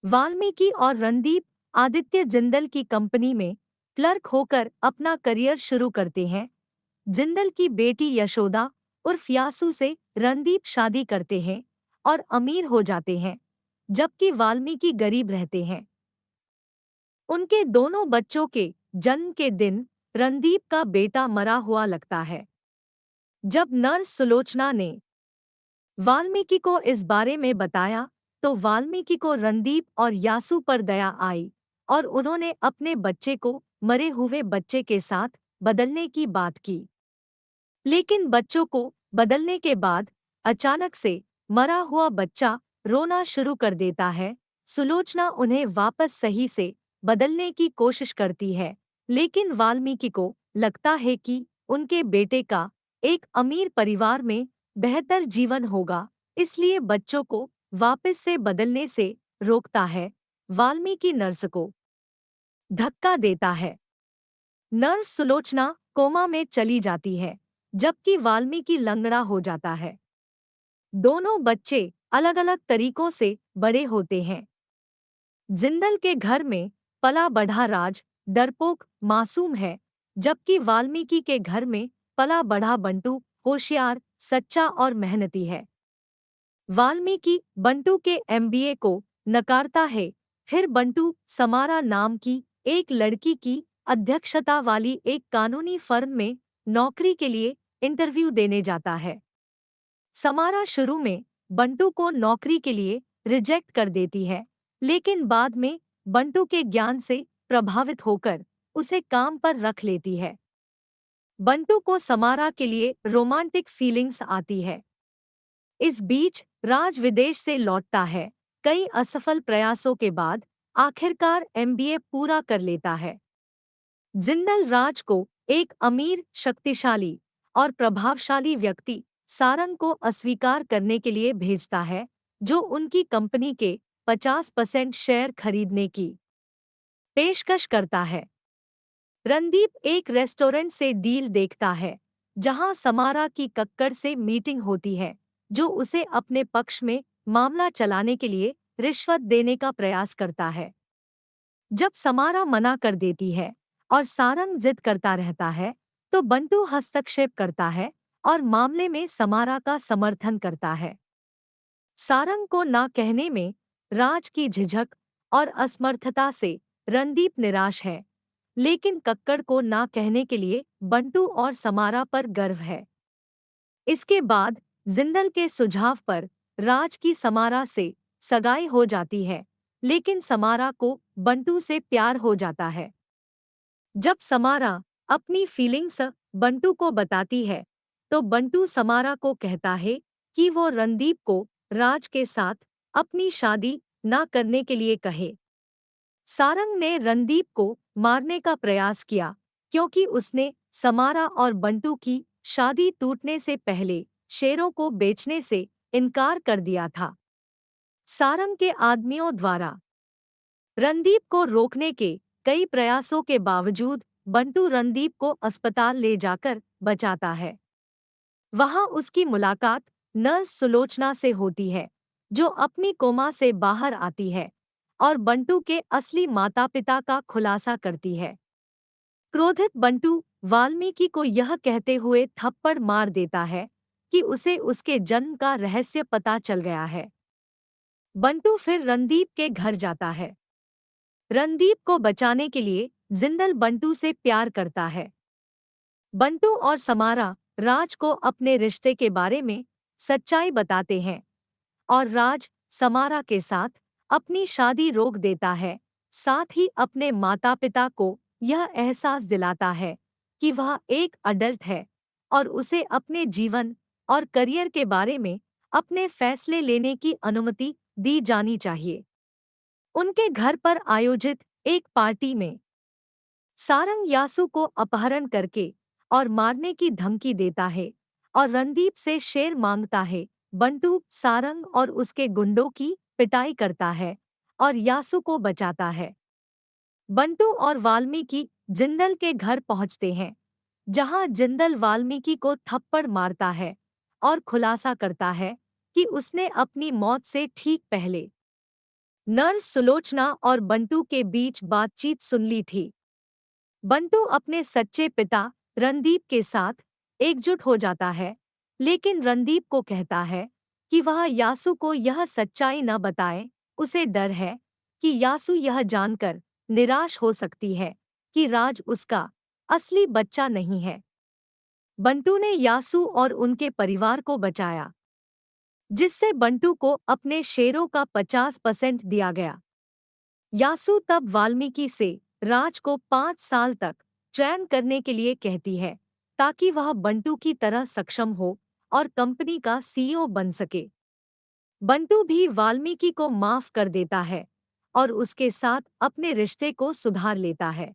वाल्मीकि और रणदीप आदित्य जिंदल की कंपनी में क्लर्क होकर अपना करियर शुरू करते हैं। जिंदल की बेटी यशोदा उर्फ यासू से रणदीप शादी करते हैं और अमीर हो जाते हैं, जबकि वाल्मीकि गरीब रहते हैं। उनके दोनों बच्चों के जन्म के दिन रणदीप का बेटा मरा हुआ लगता है। जब नर्स सुलोचना ने वाल्मीकि को इस बारे में बताया, तो वाल्मीकि को रणदीप और यासू पर दया आई और उन्होंने अपने बच्चे को मरे हुए बच्चे के साथ बदलने की बात की। लेकिन बच्चों को बदलने के बाद अचानक से मरा हुआ बच्चा रोना शुरू कर देता है। सुलोचना उन्हें वापस सही से बदलने की कोशिश करती है, लेकिन वाल्मीकि को लगता है कि उनके बेटे का एक अमीर परिवार में बेहतर जीवन होगा, इसलिए बच्चों को वापस से बदलने से रोकता है। वाल्मीकि नर्स को धक्का देता है। नर्स सुलोचना कोमा में चली जाती है, जबकि वाल्मीकि लंगड़ा हो जाता है। दोनों बच्चे अलग अलग तरीकों से बड़े होते हैं। जिंदल के घर में पला बढ़ा राज डरपोक मासूम है, जबकि वाल्मीकि के घर में पला बढ़ा बंटू होशियार, सच्चा और मेहनती है। वाल्मीकि बंटू के एमबीए को नकारता है। फिर बंटू समारा नाम की एक लड़की की अध्यक्षता वाली एक कानूनी फर्म में नौकरी के लिए इंटरव्यू देने जाता है। समारा शुरू में बंटू को नौकरी के लिए रिजेक्ट कर देती है, लेकिन बाद में बंटू के ज्ञान से प्रभावित होकर उसे काम पर रख लेती है। बंटू को समारा के लिए रोमांटिक फीलिंग्स आती है। इस बीच राज विदेश से लौटता है। कई असफल प्रयासों के बाद आखिरकार एमबीए पूरा कर लेता है। जिंदल राज को एक अमीर, शक्तिशाली और प्रभावशाली व्यक्ति सारंग को अस्वीकार करने के लिए भेजता है, जो उनकी कंपनी के 50% शेयर खरीदने की पेशकश करता है। रणदीप एक रेस्टोरेंट से डील देखता है, जहां समारा की कक्कड़ से मीटिंग होती है, जो उसे अपने पक्ष में मामला चलाने के लिए रिश्वत देने का प्रयास करता है। जब समारा मना कर देती है और सारंग जिद करता रहता है, तो बंटू हस्तक्षेप करता है और मामले में समारा का समर्थन करता है। सारंग को ना कहने में राज की झिझक और असमर्थता से रणदीप निराश है, लेकिन कक्कड़ को ना कहने के लिए बंटू और समारा पर गर्व है। इसके बाद जिंदल के सुझाव पर राज की समारा से सगाई हो जाती है, लेकिन समारा को बंटू से प्यार हो जाता है। जब समारा अपनी फीलिंग्स बंटू को बताती है, तो बंटू समारा को कहता है कि वो रणदीप को राज के साथ अपनी शादी ना करने के लिए कहे। सारंग ने रणदीप को मारने का प्रयास किया, क्योंकि उसने समारा और बंटू की शादी टूटने से पहले शेरों को बेचने से इनकार कर दिया था। सारंग के आदमियों द्वारा रणदीप को रोकने के कई प्रयासों के बावजूद बंटू रणदीप को अस्पताल ले जाकर बचाता है। वहां उसकी मुलाकात नर्स सुलोचना से होती है, जो अपनी कोमा से बाहर आती है और बंटू के असली माता-पिता का खुलासा करती है। क्रोधित बंटू वाल्मीकि को यह कहते हुए थप्पड़ मार देता है कि उसे उसके जन्म का रहस्य पता चल गया है। बंटू फिर रणदीप के घर जाता है। रणदीप को बचाने के लिए जिंदल बंटू से प्यार करता है। बंटू और समारा राज को अपने रिश्ते के बारे में सच्चाई बताते हैं और राज समारा के साथ अपनी शादी रोक देता है, साथ ही अपने माता-पिता को यह एहसास दिलाता है कि वह एक अडल्ट है और उसे अपने जीवन और करियर के बारे में अपने फैसले लेने की अनुमति दी जानी चाहिए। उनके घर पर आयोजित एक पार्टी में सारंग यासू को अपहरण करके और मारने की धमकी देता है और रणदीप से शेर मांगता है। बंटू सारंग और उसके गुंडों की पिटाई करता है और यासू को बचाता है। बंटू और वाल्मीकि जिंदल के घर पहुंचते हैं, जहां जिंदल वाल्मीकि को थप्पड़ मारता है और खुलासा करता है कि उसने अपनी मौत से ठीक पहले नर्स सुलोचना और बंटू के बीच बातचीत सुन ली थी। बंटू अपने सच्चे पिता रणदीप के साथ एकजुट हो जाता है, लेकिन रणदीप को कहता है कि वह यासु को यह सच्चाई न बताए। उसे डर है कि यासु यह जानकर निराश हो सकती है कि राज उसका असली बच्चा नहीं है। बंटू ने यासु और उनके परिवार को बचाया, जिससे बंटू को अपने शेयरों का 50% दिया गया। यासु तब वाल्मीकि से राज को 5 साल तक ट्रेन करने के लिए कहती है, ताकि वह बंटू की तरह सक्षम हो और कंपनी का सीईओ बन सके। बंटू भी वाल्मीकि को माफ कर देता है और उसके साथ अपने रिश्ते को सुधार लेता है।